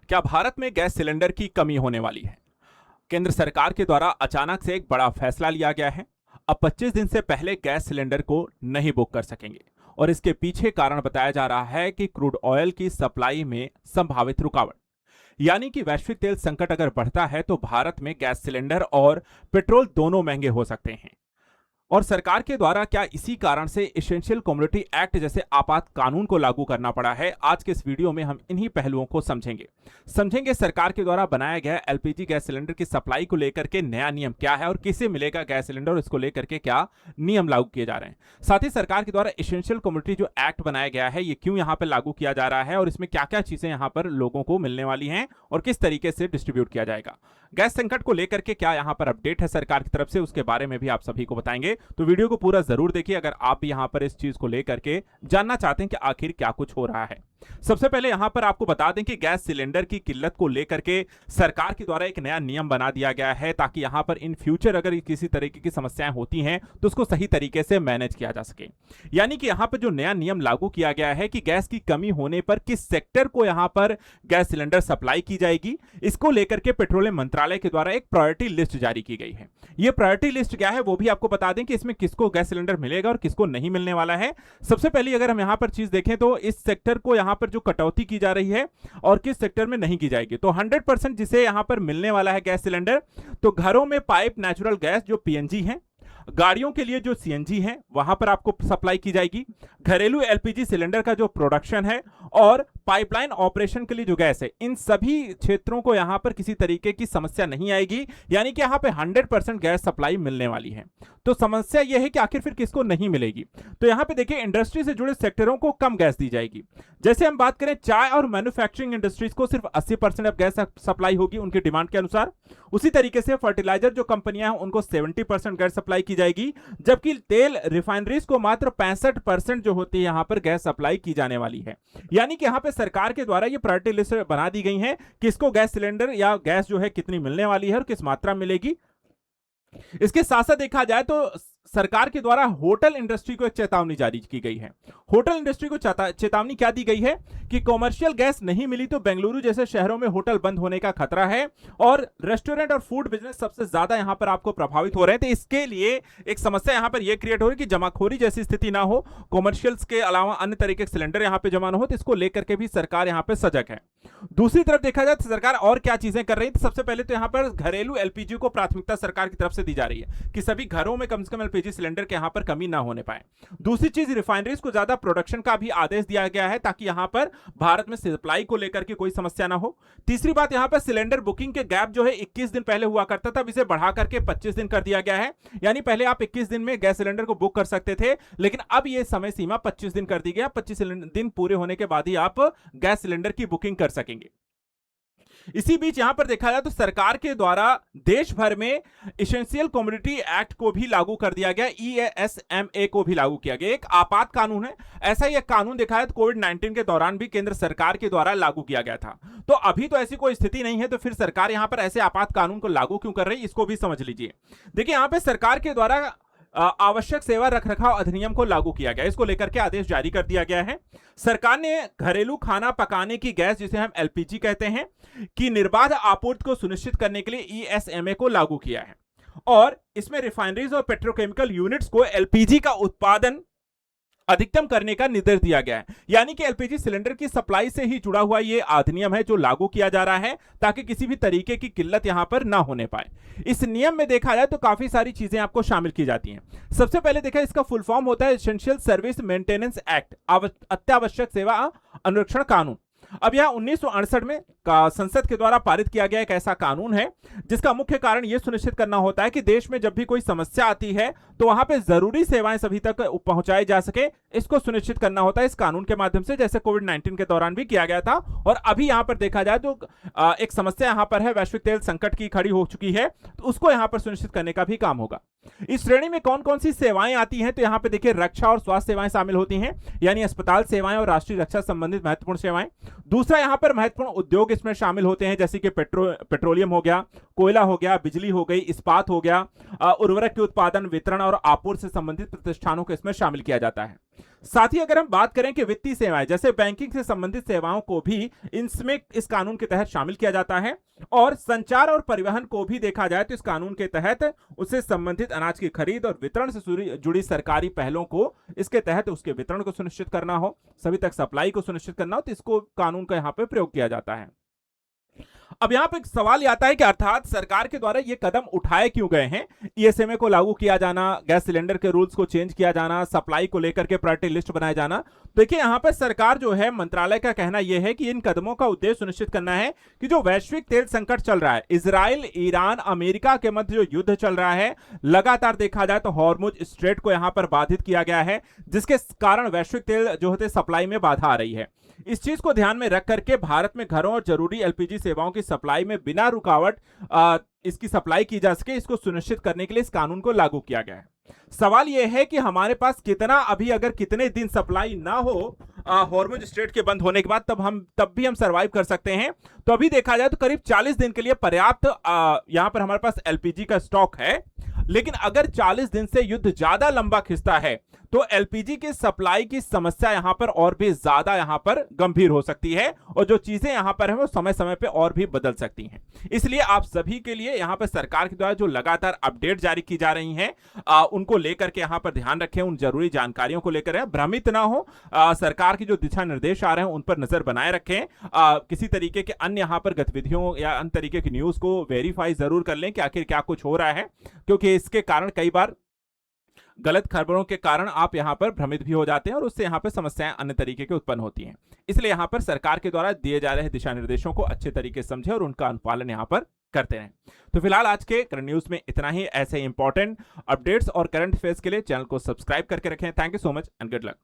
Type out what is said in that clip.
क्या भारत में gas cylinder की कमी होने वाली है? केंद्र सरकार के द्वारा अचानक से एक बड़ा फैसला लिया गया है। अब 25 दिन से पहले गैस सिलेंडर को नहीं बुक कर सकेंगे और इसके पीछे कारण बताया जा रहा है कि क्रूड ऑयल की सप्लाई में संभावित रुकावट। यानी कि वैश्विक तेल संकट अगर बढ़ता है तो भारत में गैस सिलेंडर और पेट्रोल दोनों महंगे हो सकते हैं। और सरकार के द्वारा क्या इसी कारण से एसेंशियल कमोडिटी एक्ट जैसे आपात कानून को लागू करना पड़ा है? आज के इस वीडियो में हम इन्हीं पहलुओं को समझेंगे सरकार के द्वारा बनाया गया एलपीजी गैस सिलेंडर की सप्लाई को लेकर के नया नियम क्या है और किसे मिलेगा गैस सिलेंडर और इसको लेकर के क्या नियम लागू किए जा रहे हैं। साथ ही सरकार के द्वारा एसेंशियल कमोडिटी जो एक्ट बनाया गया है ये क्यों यहाँ पर लागू किया जा रहा है और इसमें क्या क्या चीजें यहाँ पर लोगों को मिलने वाली हैं और किस तरीके से डिस्ट्रीब्यूट किया जाएगा। गैस संकट को लेकर के क्या यहाँ पर अपडेट है सरकार की तरफ से, उसके बारे में भी आप सभी को बताएंगे। तो वीडियो को पूरा जरूर देखिए अगर आप भी यहाँ पर इस चीज को लेकर के जानना चाहते हैं कि आखिर क्या कुछ हो रहा है। सबसे पहले यहाँ पर आपको बता दें कि गैस सिलेंडर की किल्लत को लेकर के सरकार के द्वारा एक नया नियम बना दिया गया है ताकि यहाँ पर इन फ्यूचर अगर किसी तरीके की समस्याएं होती हैं तो उसको सही तरीके से मैनेज किया जा सके। यानी कि यहाँ पर जो नया नियम लागू किया गया है कि गैस की कमी होने पर किस सेक्टर को यहाँ पर गैस सिलेंडर सप्लाई की जाएगी, इसको लेकर के पेट्रोलियम मंत्रालय के द्वारा एक प्रायोरिटी लिस्ट जारी की गई है। यह प्रायोरिटी लिस्ट क्या है वो भी आपको बता दें कि इसमें किसको गैस सिलेंडर मिलेगा और किसको नहीं मिलने वाला है। सबसे पहले अगर हम यहाँ पर चीज देखें तो इस सेक्टर को यहाँ पर जो कटौती की जा रही है और किस सेक्टर में नहीं की जाएगी, तो 100% जिसे यहाँ पर मिलने वाला है गैस सिलेंडर, तो घरों में पाइप नेचुरल गैस जो पीएनजी है, गाड़ियों के लिए जो सीएनजी है वहां पर आपको सप्लाई की जाएगी, घरेलू एलपीजी सिलेंडर का जो प्रोडक्शन है और पाइपलाइन ऑपरेशन के लिए जो गैस है, इन सभी क्षेत्रों को यहां पर किसी तरीके की समस्या नहीं आएगी। यानी कि यहां पे 100% गैस सप्लाई मिलने वाली है। तो समस्या यह है कि आखिर फिर किसको नहीं मिलेगी, तो यहां पे देखिए इंडस्ट्री से जुड़े सेक्टरों को कम गैस दी जाएगी। जैसे हम बात करें चाय और मैन्युफैक्चरिंग इंडस्ट्रीज को सिर्फ 80% अब गैस सप्लाई होगी उनकी डिमांड के अनुसार। उसी तरीके से फर्टिलाइजर जो कंपनियां हैं उनको 70% गैस सप्लाई की जाएगी, जबकि तेल रिफाइनरीज को मात्र 65% जो होती है यहां पर गैस सप्लाई की जाने वाली है। यानी कि यहां पे सरकार के द्वारा ये प्रायोरिटी लिस्ट बना दी गई है किसको गैस सिलेंडर या गैस जो है कितनी मिलने वाली है और किस मात्रा मिलेगी। इसके साथ साथ देखा जाए तो सरकार के द्वारा होटल इंडस्ट्री को एक चेतावनी जारी की गई है। होटल इंडस्ट्री को चेतावनी क्या दी गई है कि कॉमर्शियल गैस नहीं मिली तो बेंगलुरु जैसे शहरों में होटल बंद होने का खतरा है और रेस्टोरेंट और फूड बिजनेस सबसे ज्यादा यहां पर आपको प्रभावित हो रहे हैं। तो इसके लिए एक समस्या यहां पर यह क्रिएट हो रही है कि जमाखोरी जैसी स्थिति ना हो, कॉमर्शियल्स के अलावा अन्य तरीके के सिलेंडर यहां पर जमा ना हो, तो इसको लेकर के भी सरकार यहां पर सजग है। दूसरी तरफ देखा जाए तो सरकार और क्या चीजें कर रही है, तो सबसे पहले तो यहां पर घरेलू एलपीजी को प्राथमिकता सरकार की तरफ से दी जा रही है कि सभी घरों में कम से कम एलपीजी सिलेंडर के यहां पर कमी ना होने पाए। दूसरी चीज, रिफाइनरीज को ज्यादा प्रोडक्शन का भी आदेश दिया गया है ताकि यहां पर भारत में सप्लाई को लेकर के कोई समस्या ना हो। तीसरी बात, यहां पर सिलेंडर बुकिंग के गैप जो है 21 दिन पहले हुआ करता था, अब इसे बढ़ा करके 25 दिन कर दिया गया है। यानी पहले आप 21 दिन में गैस सिलेंडर को बुक कर सकते थे, लेकिन अब यह समय सीमा 25 दिन कर दी गया। 25 दिन पूरे होने के बाद ही आप गैस सिलेंडर की बुकिंग कर सकेंगे। इसी बीच यहां पर देखा जाए तो सरकार के द्वारा देश भर में एसेंशियल कमोडिटी एक्ट को भी लागू कर दिया गया, ईएसएमए को भी लागू किया गया। एक आपात कानून है, ऐसा ही एक कानून देखा है तो कोविड-19 के दौरान भी केंद्र सरकार के द्वारा लागू किया गया था। तो अभी तो ऐसी कोई स्थिति नहीं है, तो फिर सरकार यहां पर ऐसे आपात कानून को लागू क्यों कर रही है, इसको भी समझ लीजिए। देखिए यहां पर सरकार के द्वारा आवश्यक सेवा रखरखाव अधिनियम को लागू किया गया, इसको लेकर के आदेश जारी कर दिया गया है। सरकार ने घरेलू खाना पकाने की गैस जिसे हम एलपीजी कहते हैं की निर्बाध आपूर्ति को सुनिश्चित करने के लिए ईएसएमए को लागू किया है और इसमें रिफाइनरीज और पेट्रोकेमिकल यूनिट्स को एलपीजी का उत्पादन अधिकतम करने का निर्देश दिया गया है। यानी कि एलपीजी सिलेंडर की सप्लाई से ही जुड़ा हुआ यह अधिनियम है जो लागू किया जा रहा है ताकि किसी भी तरीके की किल्लत यहां पर ना होने पाए। इस नियम में देखा जाए तो काफी सारी चीजें आपको शामिल की जाती हैं। सबसे पहले देखा, इसका फुल फॉर्म होता है एसेंशियल सर्विस मेंटेनेंस एक्ट, अत्यावश्यक सेवा अनुरक्षण कानून। अब यह 1968 में संसद के द्वारा पारित किया गया एक ऐसा कानून है जिसका मुख्य कारण यह सुनिश्चित करना होता है कि देश में जब भी कोई समस्या आती है तो वहां पे जरूरी सेवाएं सभी तक पहुंचाई जा सके, इसको सुनिश्चित करना होता है इस कानून के माध्यम से, जैसे कोविड-19 के दौरान भी किया गया था। और अभी यहां पर देखा जाए तो एक समस्या यहां पर है, वैश्विक तेल संकट की खड़ी हो चुकी है, तो उसको यहां पर सुनिश्चित करने का भी काम होगा। इस श्रेणी में कौन कौन सी सेवाएं आती हैं, तो यहां पे देखिए रक्षा और स्वास्थ्य सेवाएं शामिल होती हैं, यानी अस्पताल सेवाएं और राष्ट्रीय रक्षा संबंधित महत्वपूर्ण सेवाएं। दूसरा, यहां पर महत्वपूर्ण उद्योग इसमें शामिल होते हैं जैसे कि पेट्रोलियम हो गया, कोयला हो गया, बिजली हो गई, इस्पात हो गया, उर्वरक के उत्पादन, वितरण और आपूर्ति से संबंधित प्रतिष्ठानों को इसमें शामिल किया जाता है। साथ ही अगर हम बात करें कि वित्तीय सेवाएं जैसे बैंकिंग से संबंधित सेवाओं को भी इसमें इस कानून के तहत शामिल किया जाता है, और संचार और परिवहन को भी देखा जाए तो इस कानून के तहत उससे संबंधित अनाज की खरीद और वितरण से जुड़ी सरकारी पहलों को इसके तहत उसके वितरण को सुनिश्चित करना हो, सभी तक सप्लाई को सुनिश्चित करना हो, तो इसको कानून का यहां पे प्रयोग किया जाता है। अब यहां पे एक सवाल ये आता है कि अर्थात सरकार के द्वारा ये कदम उठाए क्यों गए हैं? ईएसएमए को लागू किया जाना, गैस सिलेंडर के रूल्स को चेंज किया जाना, सप्लाई को लेकर के प्रायोरिटी लिस्ट बनाया जाना। देखिए यहां पर सरकार जो है, मंत्रालय का कहना यह है कि इन कदमों का उद्देश्य सुनिश्चित करना है कि जो वैश्विक तेल संकट चल रहा है, इजराइल, ईरान, अमेरिका के मध्य जो युद्ध चल रहा है, लगातार देखा जाए तो हॉर्मुज स्ट्रेट को यहां पर बाधित किया गया है, जिसके कारण वैश्विक तेल जो होते सप्लाई में बाधा आ रही है। इस चीज को ध्यान में रख करके भारत में घरों और जरूरी एलपीजी सेवाओं की सप्लाई में बिना रुकावट इसकी सप्लाई की जा सके, इसको सुनिश्चित करने के लिए इस कानून को लागू किया गया है। सवाल यह है कि हमारे पास कितना, अभी अगर कितने दिन सप्लाई ना हो हॉर्मुज स्ट्रेट के बंद होने के बाद, तब भी हम सरवाइव कर सकते हैं। तो अभी देखा जाए तो करीब 40 दिन के लिए पर्याप्त यहां पर हमारे पास एलपीजी का स्टॉक है। लेकिन अगर 40 दिन से युद्ध ज्यादा लंबा खिंचता है तो एलपीजी की सप्लाई की समस्या यहां पर और भी ज्यादा यहां पर गंभीर हो सकती है, और जो चीजें यहां पर है वो समय समय पे और भी बदल सकती हैं। इसलिए आप सभी के लिए यहां पर सरकार के द्वारा जो लगातार अपडेट जारी की जा रही हैं, उनको लेकर के यहां पर ध्यान रखें, उन जरूरी जानकारियों को लेकर भ्रमित ना हो। सरकार की जो दिशा निर्देश आ रहे हैं उन पर नजर बनाए रखें। किसी तरीके के अन्य यहां पर गतिविधियों या अन्य तरीके की न्यूज को वेरीफाई जरूर कर लें कि आखिर क्या कुछ हो रहा है, क्योंकि इसके कारण कई बार गलत खबरों के कारण आप यहां पर भ्रमित भी हो जाते हैं और उससे यहां पर समस्याएं अन्य तरीके की उत्पन्न होती हैं। इसलिए यहां पर सरकार के द्वारा दिए जा रहे दिशा निर्देशों को अच्छे तरीके से समझें और उनका अनुपालन यहां पर करते रहें। तो फिलहाल आज के करंट न्यूज में इतना ही। ऐसे इंपॉर्टेंट अपडेट्स और करंट अफेयर्स के लिए चैनल को सब्सक्राइब करके रखें। Thank you so much and good luck.